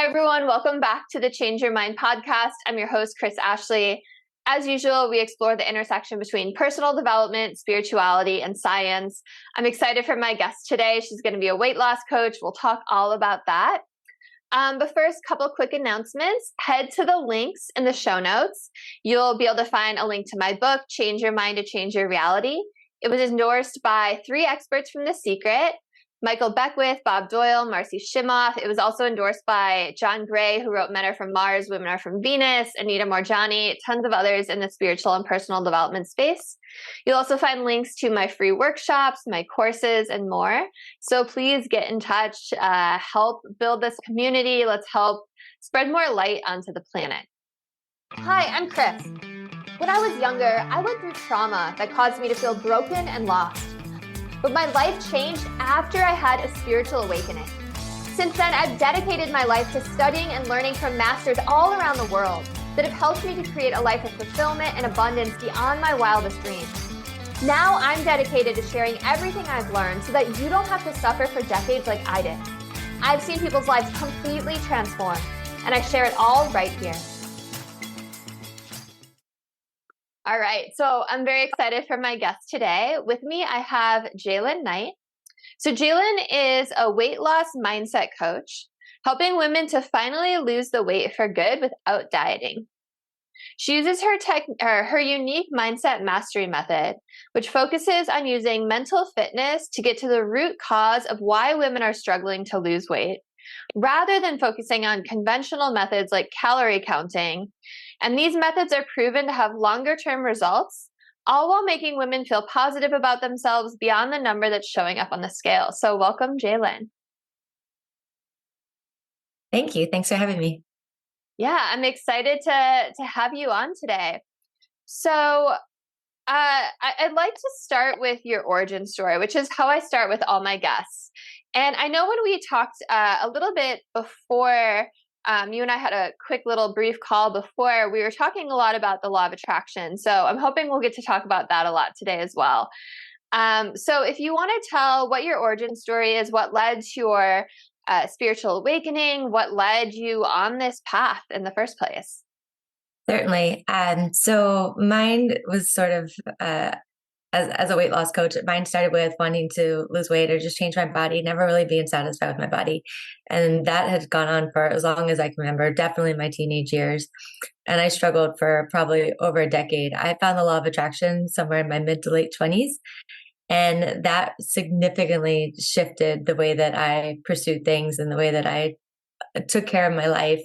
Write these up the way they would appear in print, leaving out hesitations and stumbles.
Hi, everyone. Welcome back to the Change Your Mind podcast. I'm your host, Chris Ashley. As usual, we explore the intersection between personal development, spirituality, and science. I'm excited for my guest today. She's going to be a weight loss coach. We'll talk all about that. But first, a couple quick announcements. Head to the links in the show notes. You'll be able to find a link to my book, Change Your Mind to Change Your Reality. It was endorsed by 3 experts from The Secret: Michael Beckwith, Bob Doyle, Marcy Shimoff. It was also endorsed by John Gray, who wrote Men Are From Mars, Women Are From Venus, Anita Moorjani, tons of others in the spiritual and personal development space. You'll also find links to my free workshops, my courses, and more. So please get in touch, help build this community. Let's help spread more light onto the planet. Hi, I'm Chris. When I was younger, I went through trauma that caused me to feel broken and lost. But my life changed after I had a spiritual awakening. Since then, I've dedicated my life to studying and learning from masters all around the world that have helped me to create a life of fulfillment and abundance beyond my wildest dreams. Now I'm dedicated to sharing everything I've learned so that you don't have to suffer for decades like I did. I've seen people's lives completely transformed, and I share it all right here. All right, so I'm very excited for my guest today. With me, I have Jaylin Knight. So Jaylin is a weight loss mindset coach, helping women to finally lose the weight for good without dieting. She uses her unique mindset mastery method, which focuses on using mental fitness to get to the root cause of why women are struggling to lose weight, rather than focusing on conventional methods like calorie counting. And these methods are proven to have longer-term results, all while making women feel positive about themselves beyond the number that's showing up on the scale. So welcome, Jaylin. Thank you. Thanks for having me. Yeah, I'm excited to have you on today. So I'd like to start with your origin story, which is how I start with all my guests. And I know when we talked a little bit before, you and I had a quick little brief call before, we were talking a lot about the law of attraction. So I'm hoping we'll get to talk about that a lot today as well. So if you want to tell what your origin story is, what led to your spiritual awakening, what led you on this path in the first place? Certainly. So mine was sort of, as a weight loss coach, mine started with wanting to lose weight or just change my body, never really being satisfied with my body. And that had gone on for as long as I can remember, definitely my teenage years. And I struggled for probably over a decade. I found the law of attraction somewhere in my mid to late 20s. And that significantly shifted the way that I pursued things and the way that I took care of my life.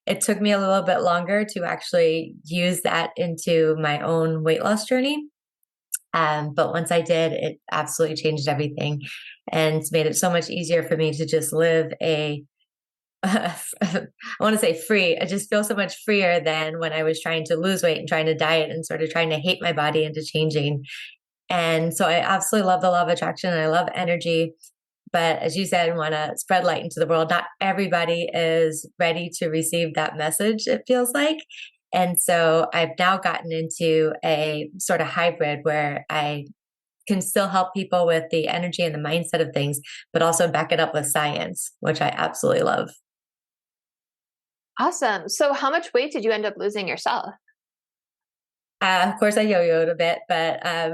It took me a little bit longer to actually use that into my own weight loss journey. But once I did, it absolutely changed everything, and it's made it so much easier for me to just live I want to say free. I just feel so much freer than when I was trying to lose weight and trying to diet and sort of trying to hate my body into changing. And so I absolutely love the law of attraction, and I love energy. But as you said, I want to spread light into the world. Not everybody is ready to receive that message, it feels like. And so I've now gotten into a sort of hybrid where I can still help people with the energy and the mindset of things, but also back it up with science, which I absolutely love. Awesome. So how much weight did you end up losing yourself? Of course, I yo-yoed a bit, but I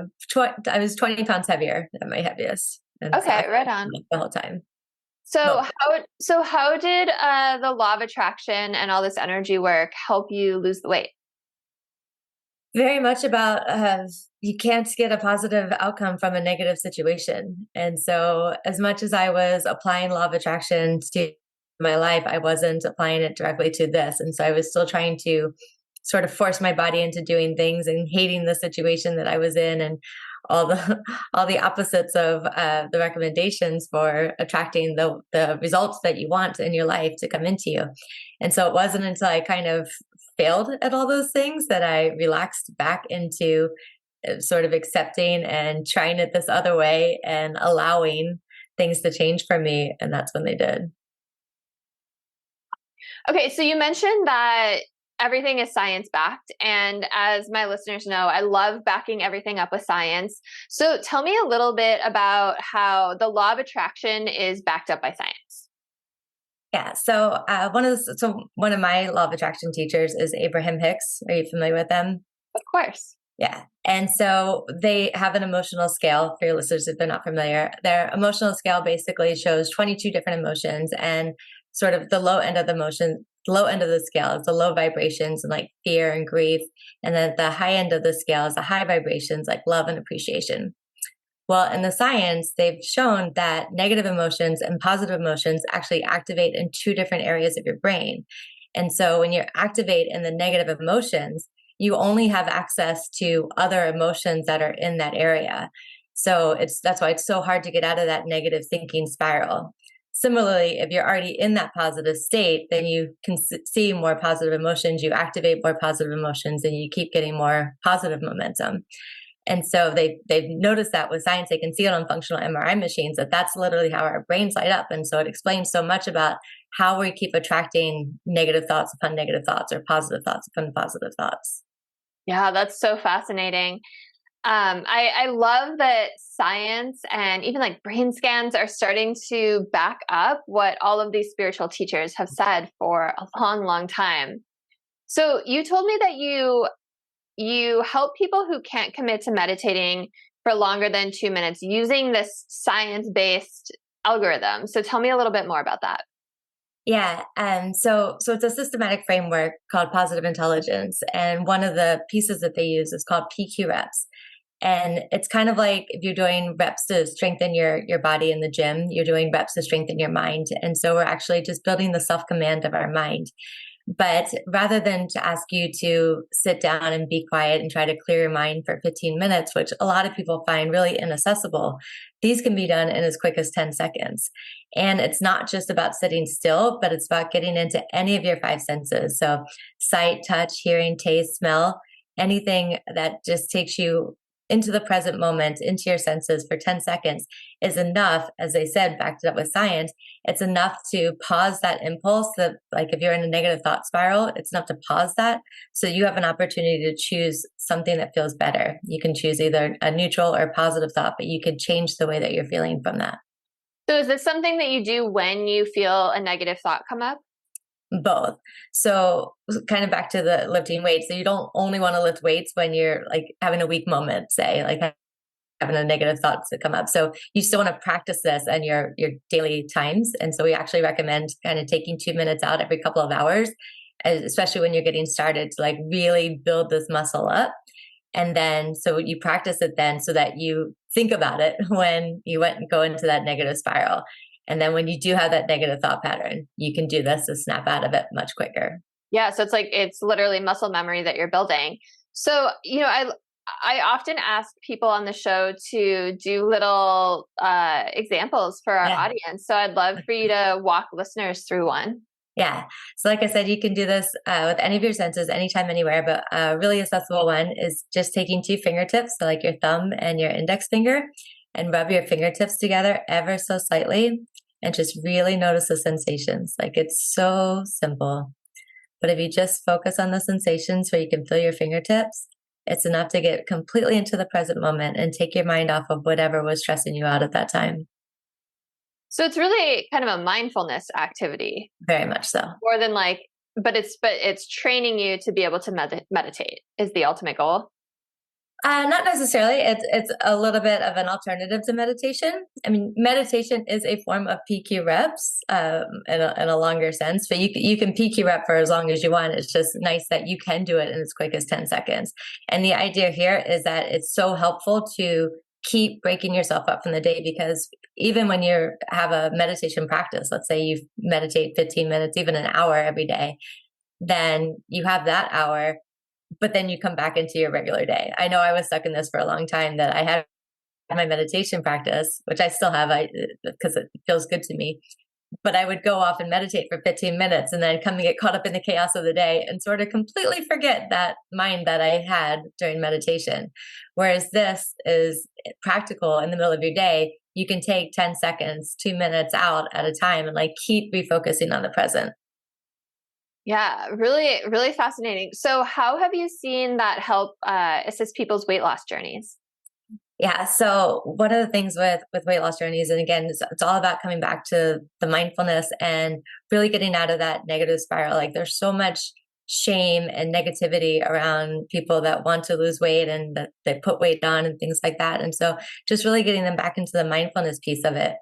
was 20 pounds heavier than my heaviest. And okay, so right on. The whole time. So how did the law of attraction and all this energy work help you lose the weight? Very much about you can't get a positive outcome from a negative situation. And so as much as I was applying law of attraction to my life, I wasn't applying it directly to this. And so I was still trying to sort of force my body into doing things and hating the situation that I was in, and all the opposites of the recommendations for attracting the results that you want in your life to come into you. And so it wasn't until I kind of failed at all those things that I relaxed back into sort of accepting and trying it this other way and allowing things to change for me. And that's when they did. Okay, so you mentioned that everything is science-backed. And as my listeners know, I love backing everything up with science. So tell me a little bit about how the law of attraction is backed up by science. Yeah. So one of my law of attraction teachers is Abraham Hicks. Are you familiar with them? Of course. Yeah. And so they have an emotional scale for your listeners if they're not familiar. Their emotional scale basically shows 22 different emotions, and sort of the low end of the scale is the low vibrations and like fear and grief. And then the high end of the scale is the high vibrations like love and appreciation. Well, in the science, they've shown that negative emotions and positive emotions actually activate in two different areas of your brain. And so when you activate in the negative emotions, you only have access to other emotions that are in that area. So that's why it's so hard to get out of that negative thinking spiral. Similarly, if you're already in that positive state, then you can see more positive emotions, you activate more positive emotions, and you keep getting more positive momentum. And so they've noticed that with science, they can see it on functional MRI machines, that that's literally how our brains light up. And so it explains so much about how we keep attracting negative thoughts upon negative thoughts or positive thoughts upon positive thoughts. Yeah, that's so fascinating. I love that science and even like brain scans are starting to back up what all of these spiritual teachers have said for a long, long time. So you told me that you help people who can't commit to meditating for longer than 2 minutes using this science-based algorithm. So tell me a little bit more about that. Yeah, so it's a systematic framework called positive intelligence, and one of the pieces that they use is called PQ reps. And it's kind of like if you're doing reps to strengthen your body in the gym, you're doing reps to strengthen your mind. And so we're actually just building the self command of our mind. But rather than to ask you to sit down and be quiet and try to clear your mind for 15 minutes, which a lot of people find really inaccessible, these can be done in as quick as 10 seconds. And it's not just about sitting still, but it's about getting into any of your five senses. So sight, touch, hearing, taste, smell, anything that just takes you into the present moment, into your senses for 10 seconds is enough, as they said, backed it up with science. It's enough to pause that impulse that, like if you're in a negative thought spiral, it's enough to pause that. So you have an opportunity to choose something that feels better. You can choose either a neutral or positive thought, but you can change the way that you're feeling from that. So is this something that you do when you feel a negative thought come up? Both. So kind of back to the lifting weights. So you don't only want to lift weights when you're like having a weak moment, say, like having a negative thoughts that come up. So you still want to practice this in your daily times. And so we actually recommend kind of taking 2 minutes out every couple of hours, especially when you're getting started, to like really build this muscle up. And then so you practice it then so that you think about it when you went and go into that negative spiral. And then when you do have that negative thought pattern, you can do this to snap out of it much quicker. Yeah, so it's literally muscle memory that you're building. So, I often ask people on the show to do little examples for our Yeah. audience. So I'd love for you to walk listeners through one. Yeah. So, like I said, you can do this with any of your senses, anytime, anywhere. But a really accessible one is just taking two fingertips, so like your thumb and your index finger, and rub your fingertips together ever so slightly and just really notice the sensations. Like it's so simple. But if you just focus on the sensations where you can feel your fingertips, it's enough to get completely into the present moment and take your mind off of whatever was stressing you out at that time. So it's really kind of a mindfulness activity, Very much so. more than like, but it's training you to be able to meditate is the ultimate goal. Not necessarily. It's a little bit of an alternative to meditation. I mean, meditation is a form of PQ reps in a longer sense, but you can PQ rep for as long as you want. It's just nice that you can do it in as quick as 10 seconds. And the idea here is that it's so helpful to keep breaking yourself up from the day, because even when you have a meditation practice, let's say you meditate 15 minutes, even an hour every day, then you have that hour, but then you come back into your regular day. I know I was stuck in this for a long time, that I had my meditation practice, which I still have, because it feels good to me. But I would go off and meditate for 15 minutes and then come and get caught up in the chaos of the day and sort of completely forget that mind that I had during meditation. Whereas this is practical in the middle of your day. You can take 10 seconds, 2 minutes out at a time and like keep refocusing on the present. Yeah, really, really fascinating. So how have you seen that help assist people's weight loss journeys? Yeah. So one of the things with weight loss journeys, and again, it's all about coming back to the mindfulness and really getting out of that negative spiral. Like there's so much shame and negativity around people that want to lose weight and that they put weight on and things like that. And so just really getting them back into the mindfulness piece of it.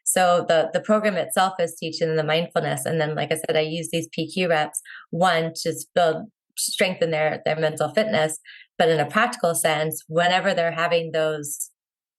So the program itself is teaching them the mindfulness. And then, like I said, I use these PQ reps, one, to build strengthen their mental fitness, but in a practical sense, whenever they're having those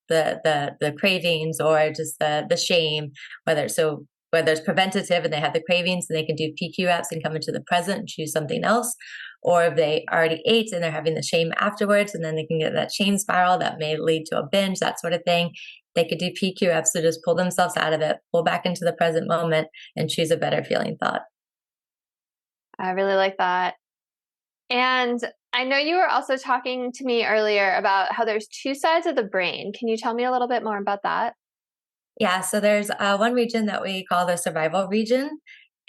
the cravings or just the shame, whether it's preventative and they have the cravings and they can do PQ reps and come into the present and choose something else, or if they already ate and they're having the shame afterwards and then they can get that shame spiral that may lead to a binge, that sort of thing. They could do PQ reps to just pull themselves out of it, pull back into the present moment, and choose a better feeling thought. I really like that. And I know you were also talking to me earlier about how there's two sides of the brain. Can you tell me a little bit more about that? Yeah, so there's one region that we call the survival region,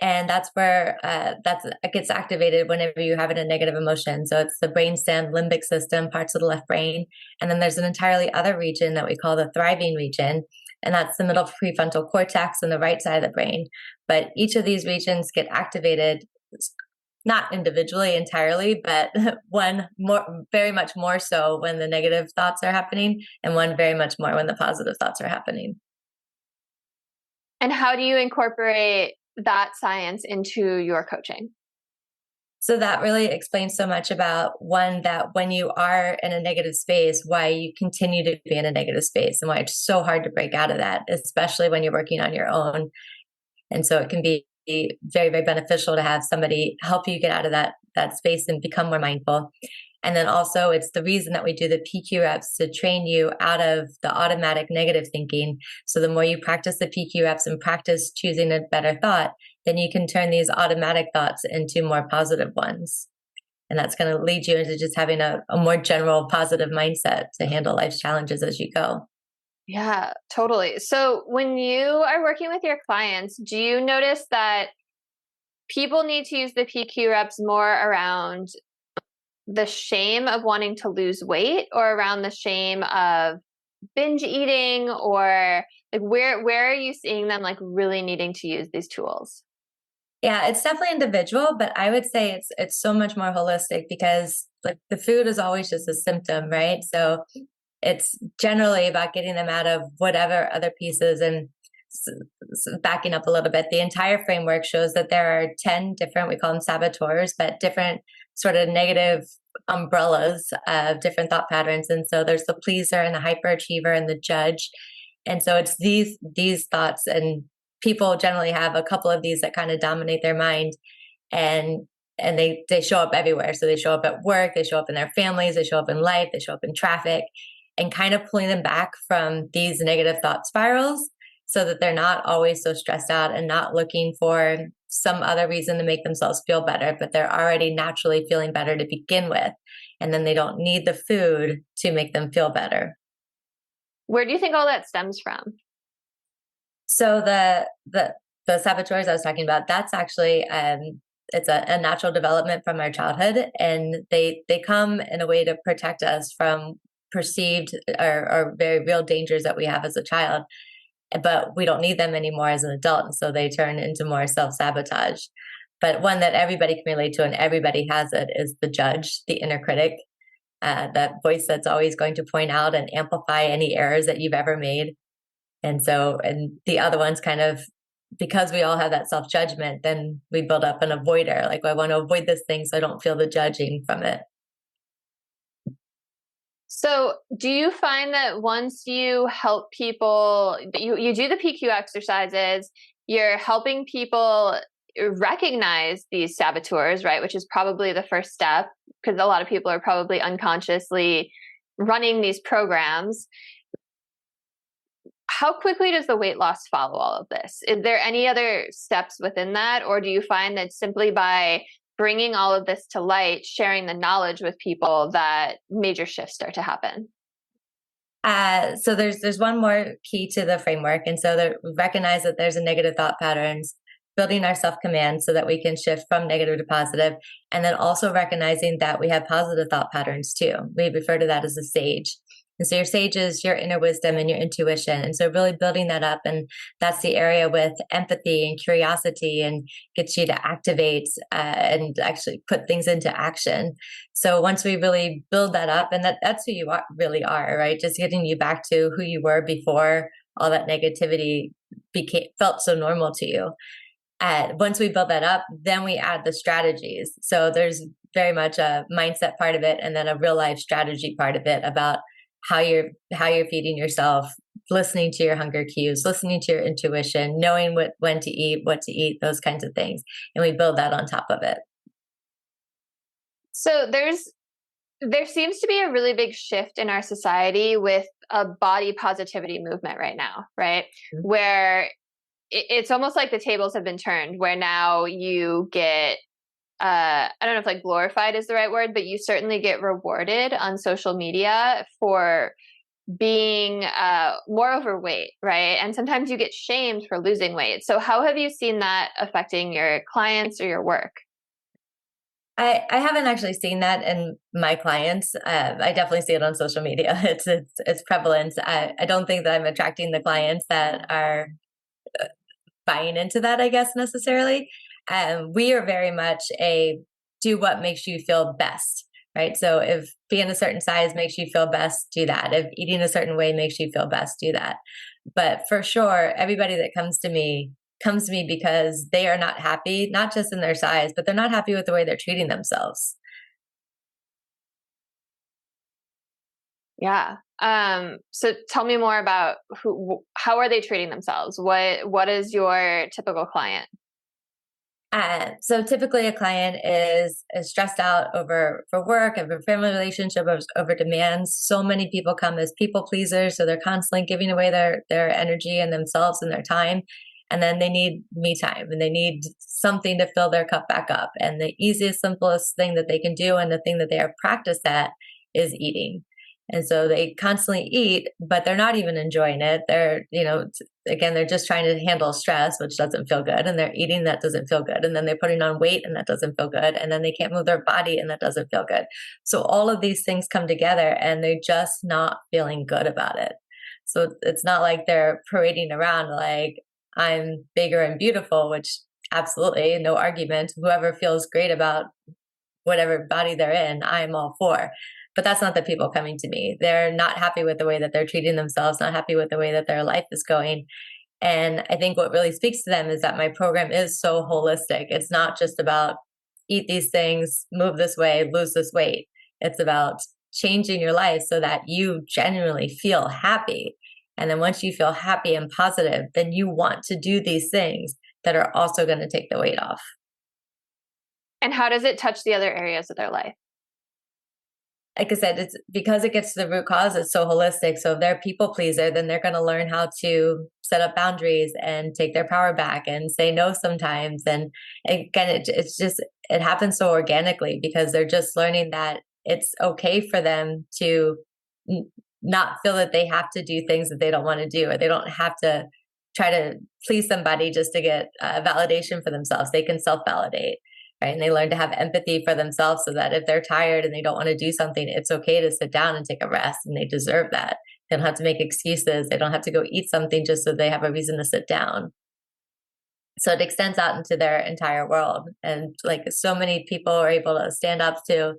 and that's where it gets activated whenever you have a negative emotion. So it's the brainstem, limbic system, parts of the left brain, and then there's an entirely other region that we call the thriving region, and that's the middle prefrontal cortex and the right side of the brain. But each of these regions get activated, not individually entirely, but one more, very much more so when the negative thoughts are happening, and one very much more when the positive thoughts are happening. And how do you incorporate that science into your coaching? So that really explains so much about one, that when you are in a negative space, why you continue to be in a negative space and why it's so hard to break out of that, especially when you're working on your own. And so it can be very, very beneficial to have somebody help you get out of that space and become more mindful. And then also, it's the reason that we do the PQ reps to train you out of the automatic negative thinking. So the more you practice the PQ reps and practice choosing a better thought, then you can turn these automatic thoughts into more positive ones. And that's going to lead you into just having a more general positive mindset to handle life's challenges as you go. Yeah, totally. So when you are working with your clients, do you notice that people need to use the PQ reps more around the shame of wanting to lose weight or around the shame of binge eating, or like where are you seeing them like really needing to use these tools? Yeah, it's definitely individual, but I would say it's so much more holistic because like the food is always just a symptom, right? So it's generally about getting them out of whatever other pieces. And backing up a little bit, the entire framework shows that there are 10 different, we call them saboteurs, but different sort of negative umbrellas of different thought patterns. And so there's the pleaser and the hyperachiever and the judge. And so it's these thoughts, and people generally have a couple of these that kind of dominate their mind, and they show up everywhere. So they show up at work, they show up in their families, they show up in life, they show up in traffic, and kind of pulling them back from these negative thought spirals so that they're not always so stressed out and not looking for some other reason to make themselves feel better, but they're already naturally feeling better to begin with. And then they don't need the food to make them feel better. Where do you think all that stems from? So the saboteurs I was talking about, that's actually it's a natural development from our childhood, and they come in a way to protect us from perceived or very real dangers that we have as a child, but we don't need them anymore as an adult, and so they turn into more self-sabotage. But one that everybody can relate to and everybody has it is the judge, the inner critic, that voice that's always going to point out and amplify any errors that you've ever made. And so, and the other ones kind of, because we all have that self-judgment, then we build up an avoider. Like, I want to avoid this thing so I don't feel the judging from it. So do you find that once you help people, you do the PQ exercises, you're helping people recognize these saboteurs, right? Which is probably the first step, because a lot of people are probably unconsciously running these programs. How quickly does the weight loss follow all of this? Is there any other steps within that? Or do you find that simply by bringing all of this to light, sharing the knowledge with people, that major shifts start to happen? So there's one more key to the framework. And so that we recognize that there's a negative thought patterns, building our self-command so that we can shift from negative to positive, and then also recognizing that we have positive thought patterns too. We refer to that as a sage. And so your sage is your inner wisdom and your intuition. And so really building that up. And that's the area with empathy and curiosity and gets you to activate and actually put things into action. So once we really build that up, and that's who you really are, right? Just getting you back to who you were before all that negativity felt so normal to you. Once we build that up, then we add the strategies. So there's very much a mindset part of it, and then a real life strategy part of it about how you're feeding yourself, listening to your hunger cues, listening to your intuition, knowing when to eat, what to eat, those kinds of things, and we build that on top of it. So there seems to be a really big shift in our society with a body positivity movement right now, right? Mm-hmm. Where it's almost like the tables have been turned, where now you get, I don't know if like glorified is the right word, but you certainly get rewarded on social media for being more overweight, right? And sometimes you get shamed for losing weight. So how have you seen that affecting your clients or your work? I haven't actually seen that in my clients. I definitely see it on social media. It's prevalent. I don't think that I'm attracting the clients that are buying into that, I guess, necessarily. We are very much a do what makes you feel best, right? So if being a certain size makes you feel best, do that. If eating a certain way makes you feel best, do that. But for sure, everybody that comes to me because they are not happy, not just in their size, but they're not happy with the way they're treating themselves. Yeah. So tell me more about how are they treating themselves? What is your typical client? So typically a client is stressed out for work, over family relationship, over demands. So many people come as people pleasers. So they're constantly giving away their energy and themselves and their time. And then they need me time and they need something to fill their cup back up. And the easiest, simplest thing that they can do and the thing that they are practiced at is eating. And so they constantly eat, but they're not even enjoying it. They're, again, they're just trying to handle stress, which doesn't feel good. And they're eating, that doesn't feel good. And then they're putting on weight and that doesn't feel good. And then they can't move their body and that doesn't feel good. So all of these things come together and they're just not feeling good about it. So it's not like they're parading around like, I'm bigger and beautiful, which absolutely no argument. Whoever feels great about whatever body they're in, I'm all for. But that's not the people coming to me. They're not happy with the way that they're treating themselves, not happy with the way that their life is going. And I think what really speaks to them is that my program is so holistic. It's not just about eat these things, move this way, lose this weight. It's about changing your life so that you genuinely feel happy. And then once you feel happy and positive, then you want to do these things that are also going to take the weight off. And how does it touch the other areas of their life? Like I said, it's because it gets to the root cause. It's so holistic. So if they're a people pleaser, then they're going to learn how to set up boundaries and take their power back and say no sometimes. And again, it happens so organically because they're just learning that it's okay for them to not feel that they have to do things that they don't want to do, or they don't have to try to please somebody just to get validation for themselves. They can self-validate. Right. And they learn to have empathy for themselves so that if they're tired and they don't want to do something, it's okay to sit down and take a rest, and they deserve that. They don't have to make excuses. They don't have to go eat something just so they have a reason to sit down. So it extends out into their entire world. And like so many people are able to stand up to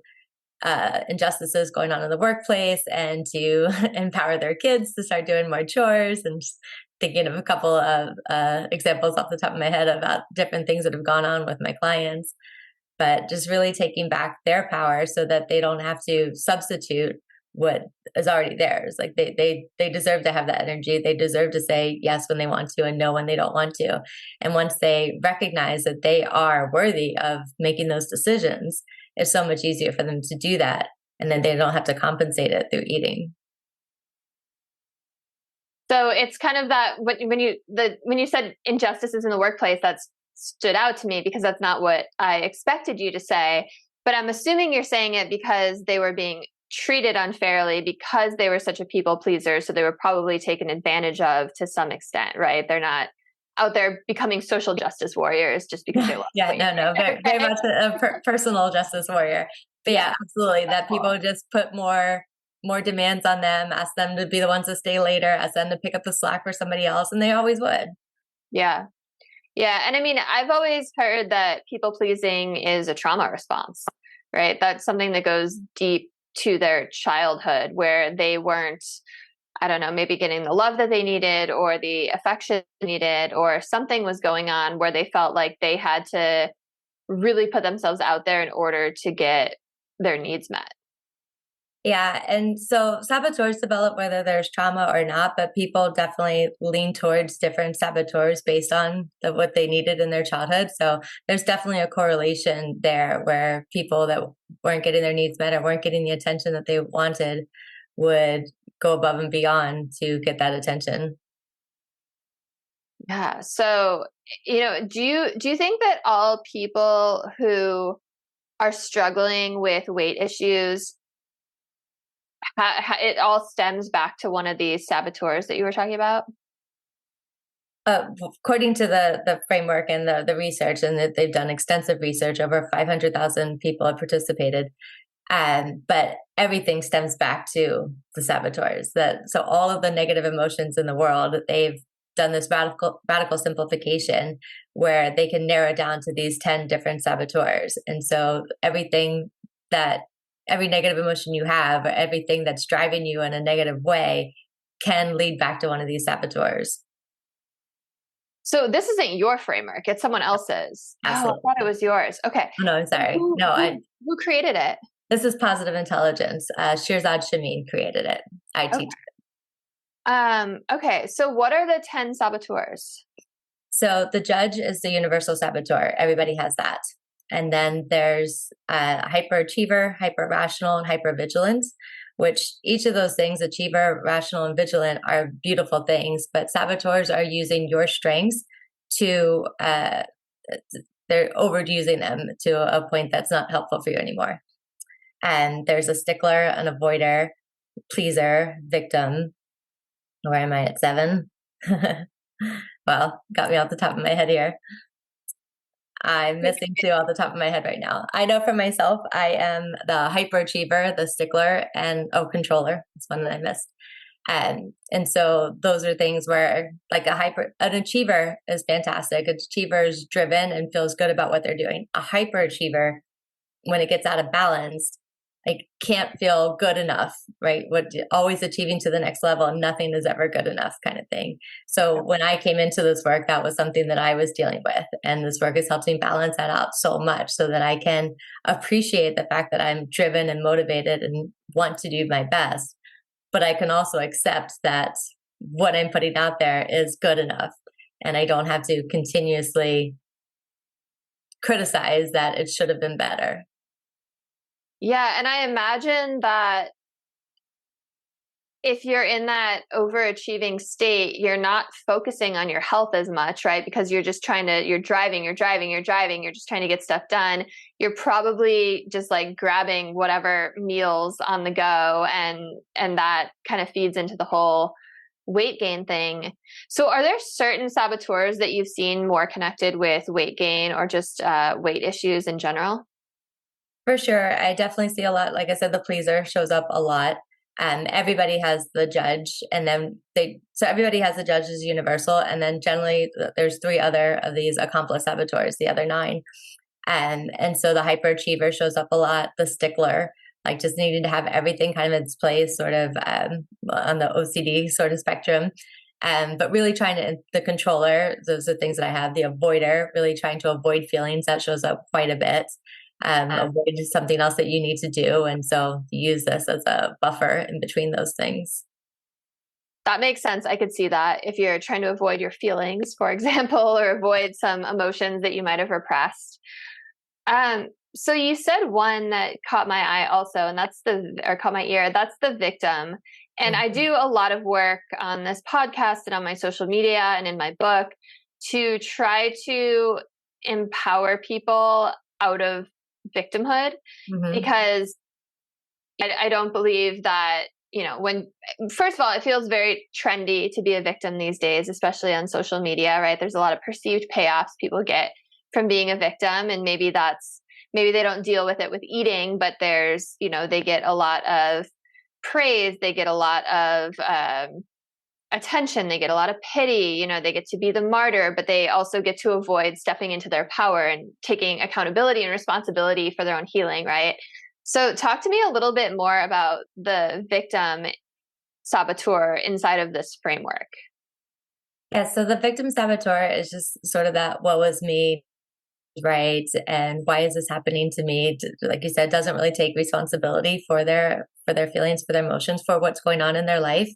injustices going on in the workplace and to empower their kids to start doing more chores. And just thinking of a couple of examples off the top of my head about different things that have gone on with my clients, but just really taking back their power so that they don't have to substitute what is already theirs. Like they deserve to have that energy. They deserve to say yes when they want to and no when they don't want to. And once they recognize that they are worthy of making those decisions, it's so much easier for them to do that. And then they don't have to compensate it through eating. So it's kind of that when you said injustices in the workplace, that stood out to me because that's not what I expected you to say. But I'm assuming you're saying it because they were being treated unfairly because they were such a people pleaser. So they were probably taken advantage of to some extent, right? They're not out there becoming social justice warriors just because they lost weight. No, very much a personal justice warrior. But yeah, absolutely. That people just put more more demands on them, ask them to be the ones to stay later, ask them to pick up the slack for somebody else, and they always would. Yeah. Yeah. And I mean, I've always heard that people pleasing is a trauma response, right? That's something that goes deep to their childhood where they weren't, I don't know, maybe getting the love that they needed or the affection they needed, or something was going on where they felt like they had to really put themselves out there in order to get their needs met. Yeah. And so saboteurs develop whether there's trauma or not, but people definitely lean towards different saboteurs based on what they needed in their childhood. So there's definitely a correlation there where people that weren't getting their needs met or weren't getting the attention that they wanted would go above and beyond to get that attention. Yeah. So, do you think that all people who are struggling with weight issues, it all stems back to one of these saboteurs that you were talking about? According to the framework and the research, and that they've done extensive research, over 500,000 people have participated. But everything stems back to the saboteurs. So all of the negative emotions in the world, they've done this radical simplification where they can narrow down to these 10 different saboteurs. And so every negative emotion you have, or everything that's driving you in a negative way, can lead back to one of these saboteurs. So this isn't your framework; it's someone else's. Absolutely. Oh, I thought it was yours. Okay. Oh, no, I'm sorry. Who created it? This is positive intelligence. Shirzad Shamin created it. I teach it. Okay. So what are the 10 saboteurs? So the judge is the universal saboteur. Everybody has that. And then there's hyperachiever, hyper-rational, and hyper-vigilant, which each of those things, achiever, rational, and vigilant, are beautiful things, but saboteurs are using your strengths to, they're overusing them to a point that's not helpful for you anymore. And there's a stickler, an avoider, pleaser, victim. Where am I at 7? Well, got me off the top of my head here. I'm missing 2 off the top of my head right now. I know for myself, I am the hyperachiever, the stickler, and controller. That's one that I missed. And so those are things where, like, an achiever is fantastic. An achiever is driven and feels good about what they're doing. A hyperachiever, when it gets out of balance, like, can't feel good enough, right? Always achieving to the next level and nothing is ever good enough, kind of thing. So when I came into this work, that was something that I was dealing with. And this work has helped me balance that out so much so that I can appreciate the fact that I'm driven and motivated and want to do my best. But I can also accept that what I'm putting out there is good enough. And I don't have to continuously criticize that it should have been better. Yeah. And I imagine that if you're in that overachieving state, you're not focusing on your health as much, right? Because you're just you're driving, you're just trying to get stuff done. You're probably just like grabbing whatever meals on the go, and that kind of feeds into the whole weight gain thing. So are there certain saboteurs that you've seen more connected with weight gain or just weight issues in general? For sure. I definitely see a lot. Like I said, the pleaser shows up a lot. Everybody has the judge, and then so everybody has the judge as universal. And then generally there's 3 other of these accomplice saboteurs, the other 9. And so the hyperachiever shows up a lot, the stickler, like just needing to have everything kind of in its place, sort of on the OCD sort of spectrum. But really the controller, those are things that I have, the avoider, really trying to avoid feelings, that shows up quite a bit. Avoid something else that you need to do. And so use this as a buffer in between those things. That makes sense. I could see that if you're trying to avoid your feelings, for example, or avoid some emotions that you might have repressed. So you said one that caught my eye also, and caught my ear. That's the victim. And I do a lot of work on this podcast and on my social media and in my book to try to empower people out of victimhood, because I don't believe that, first of all, it feels very trendy to be a victim these days, especially on social media, right? There's a lot of perceived payoffs people get from being a victim. And maybe they don't deal with it with eating, but they get a lot of praise, they get a lot of attention, they get a lot of pity, they get to be the martyr, but they also get to avoid stepping into their power and taking accountability and responsibility for their own healing, right? So talk to me a little bit more about the victim saboteur inside of this framework. Yeah, so the victim saboteur is just sort of that what was me, right? And why is this happening to me? Like you said, doesn't really take responsibility for their feelings, for their emotions, for what's going on in their life.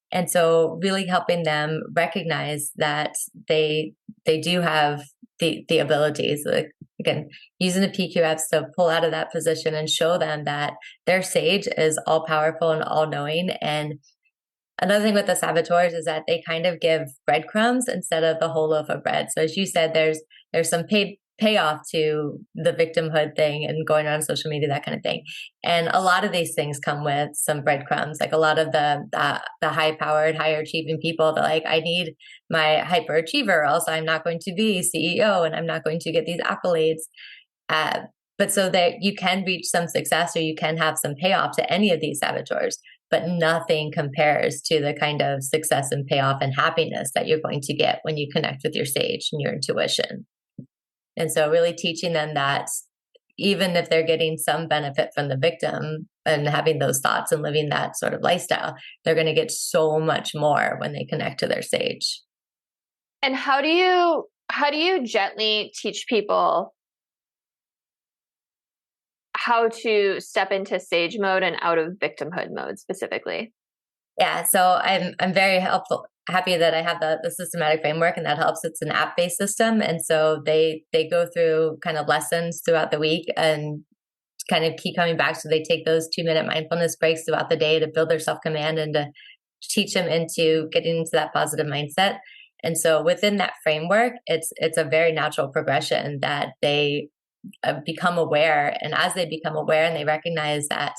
And so really helping them recognize that they do have the abilities, like again, using the PQFs to pull out of that position and show them that their sage is all powerful and all knowing. And another thing with the saboteurs is that they kind of give breadcrumbs instead of the whole loaf of bread. So as you said, there's some payoff to the victimhood thing and going on social media, that kind of thing. And a lot of these things come with some breadcrumbs. Like a lot of the high powered, higher achieving people, they're like, I need my hyperachiever, or else I'm not going to be CEO and I'm not going to get these accolades. But so that you can reach some success or you can have some payoff to any of these saboteurs, but nothing compares to the kind of success and payoff and happiness that you're going to get when you connect with your sage and your intuition. And so really teaching them that even if they're getting some benefit from the victim and having those thoughts and living that sort of lifestyle, they're going to get so much more when they connect to their sage. And how do you gently teach people how to step into sage mode and out of victimhood mode specifically? Yeah, so I'm very happy that I have the systematic framework, and that helps. It's an app-based system, and so they go through kind of lessons throughout the week and kind of keep coming back. So they take those 2-minute mindfulness breaks throughout the day to build their self-command and to teach them into getting into that positive mindset. And so within that framework, it's a very natural progression that they become aware. And as they become aware and they recognize that,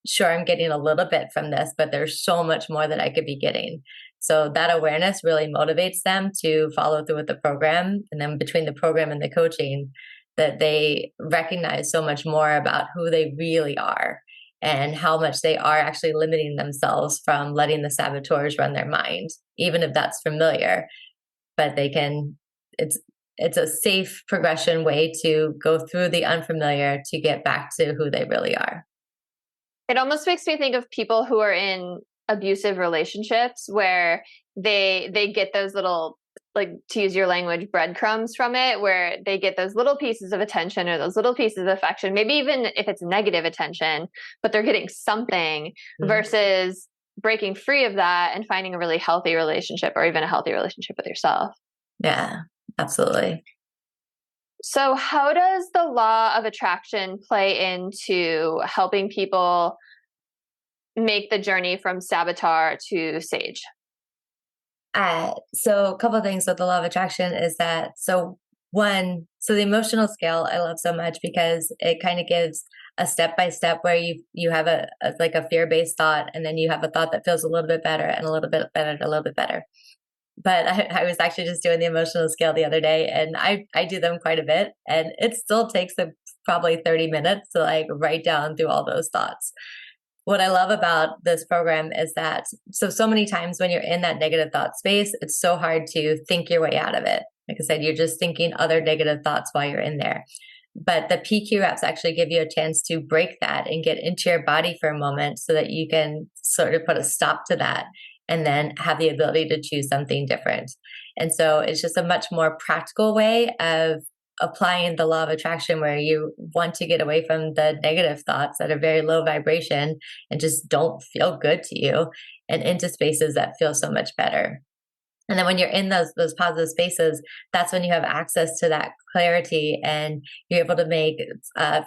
sure, I'm getting a little bit from this, but there's so much more that I could be getting. So that awareness really motivates them to follow through with the program. And then between the program and the coaching, that they recognize so much more about who they really are and how much they are actually limiting themselves from letting the saboteurs run their mind, even if that's familiar. But they can, it's a safe progression way to go through the unfamiliar to get back to who they really are. It almost makes me think of people who are in abusive relationships where they get those little, like, to use your language, breadcrumbs from it, where they get those little pieces of attention or those little pieces of affection, maybe even if it's negative attention, but they're getting something versus breaking free of that and finding a really healthy relationship or even a healthy relationship with yourself. Yeah, absolutely. So how does the law of attraction play into helping people make the journey from saboteur to sage? So a couple of things with the law of attraction is that, so the emotional scale I love so much because it kind of gives a step-by-step where you have a like a fear-based thought, and then you have a thought that feels a little bit better and a little bit better, and a little bit better. But I was actually just doing the emotional scale the other day, and I do them quite a bit, and it still takes probably 30 minutes to like write down through all those thoughts. What I love about this program is that so many times when you're in that negative thought space, it's so hard to think your way out of it. Like I said, you're just thinking other negative thoughts while you're in there. But the PQ reps actually give you a chance to break that and get into your body for a moment so that you can sort of put a stop to that and then have the ability to choose something different. And so it's just a much more practical way of applying the law of attraction, where you want to get away from the negative thoughts that are very low vibration and just don't feel good to you, and into spaces that feel so much better. And then when you're in those positive spaces, that's when you have access to that clarity, and you're able to make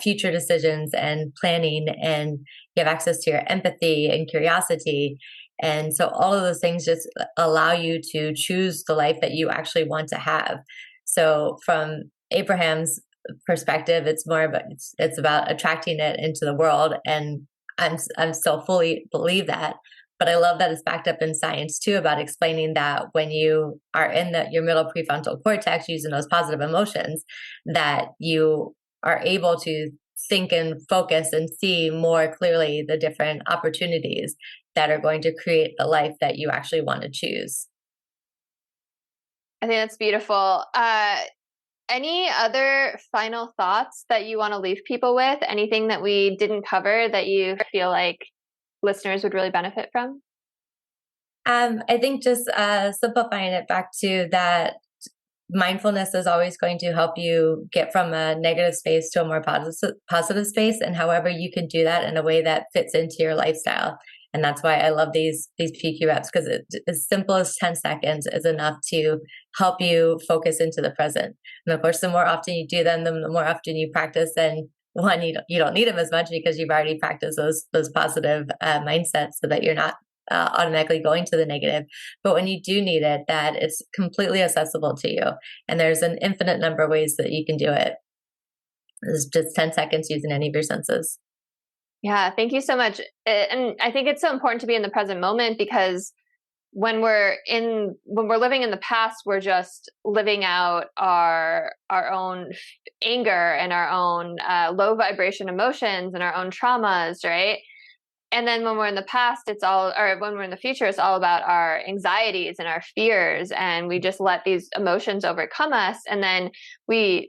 future decisions and planning, and you have access to your empathy and curiosity. And so all of those things just allow you to choose the life that you actually want to have. So from Abraham's perspective, it's more about it's about attracting it into the world, and I'm still fully believe that. But I love that it's backed up in science too, about explaining that when you are in your middle prefrontal cortex using those positive emotions, that you are able to think and focus and see more clearly the different opportunities that are going to create the life that you actually want to choose. I think that's beautiful. Any other final thoughts that you want to leave people with? Anything that we didn't cover that you feel like listeners would really benefit from? I think just simplifying it back to that mindfulness is always going to help you get from a negative space to a more positive space, and however you can do that in a way that fits into your lifestyle. And that's why I love these PQ reps, because as simple as 10 seconds is enough to help you focus into the present. And of course, the more often you do them, the more often you practice, then one, you don't need them as much because you've already practiced those positive mindsets, so that you're not automatically going to the negative. But when you do need it, that it's completely accessible to you. And there's an infinite number of ways that you can do it. It's just 10 seconds using any of your senses. Yeah, thank you so much. And I think it's so important to be in the present moment, because when we're living in the past, we're just living out our own anger and our own low vibration emotions and our own traumas, right? And then when we're in the past, or when we're in the future, it's all about our anxieties and our fears, and we just let these emotions overcome us. And then we're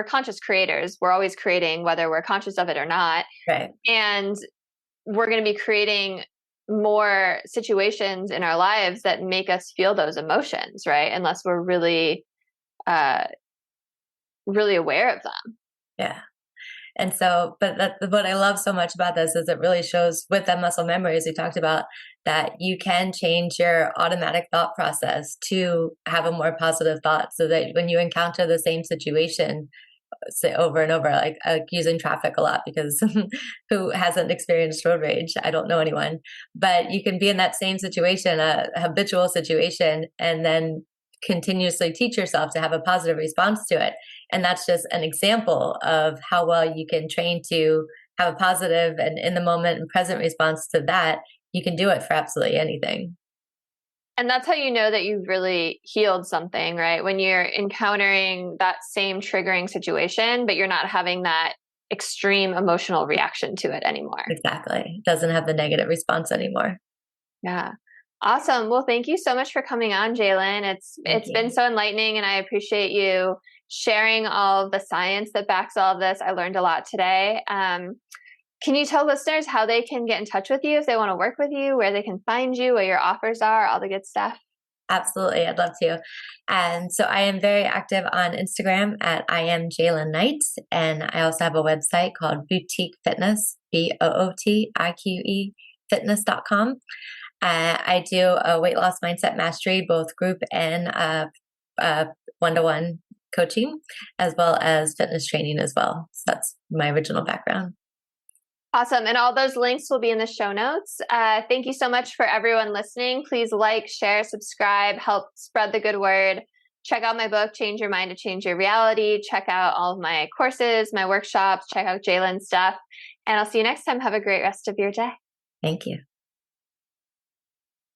conscious creators. We're always creating, whether we're conscious of it or not. Right. And we're going to be creating more situations in our lives that make us feel those emotions, right? Unless we're really, really aware of them. Yeah. And so, but what I love so much about this is it really shows with that muscle memory, as we talked about, that you can change your automatic thought process to have a more positive thought, so that when you encounter the same situation, say over and over, like using traffic a lot, because who hasn't experienced road rage? I don't know anyone, but you can be in that same situation, a habitual situation, and then continuously teach yourself to have a positive response to it. And that's just an example of how well you can train to have a positive and in the moment and present response to that. You can do it for absolutely anything. And that's how you know that you've really healed something, right? When you're encountering that same triggering situation, but you're not having that extreme emotional reaction to it anymore. Exactly. It doesn't have the negative response anymore. Yeah. Awesome. Well, thank you so much for coming on, Jaylin. It's been so enlightening, and I appreciate you sharing all of the science that backs all of this. I learned a lot today. Can you tell listeners how they can get in touch with you if they want to work with you, where they can find you, what your offers are, all the good stuff? Absolutely. I'd love to. And so I am very active on Instagram at I am Jaylin Knight. And I also have a website called Boutique Fitness, BOOTIQE fitness.com. I do a weight loss mindset mastery, both group and one-to-one coaching, as well as fitness training as well. So that's my original background. Awesome. And all those links will be in the show notes. Thank you so much for everyone listening. Please like, share, subscribe, help spread the good word. Check out my book, Change Your Mind to Change Your Reality. Check out all of my courses, my workshops, check out Jaylin's stuff. And I'll see you next time. Have a great rest of your day. Thank you.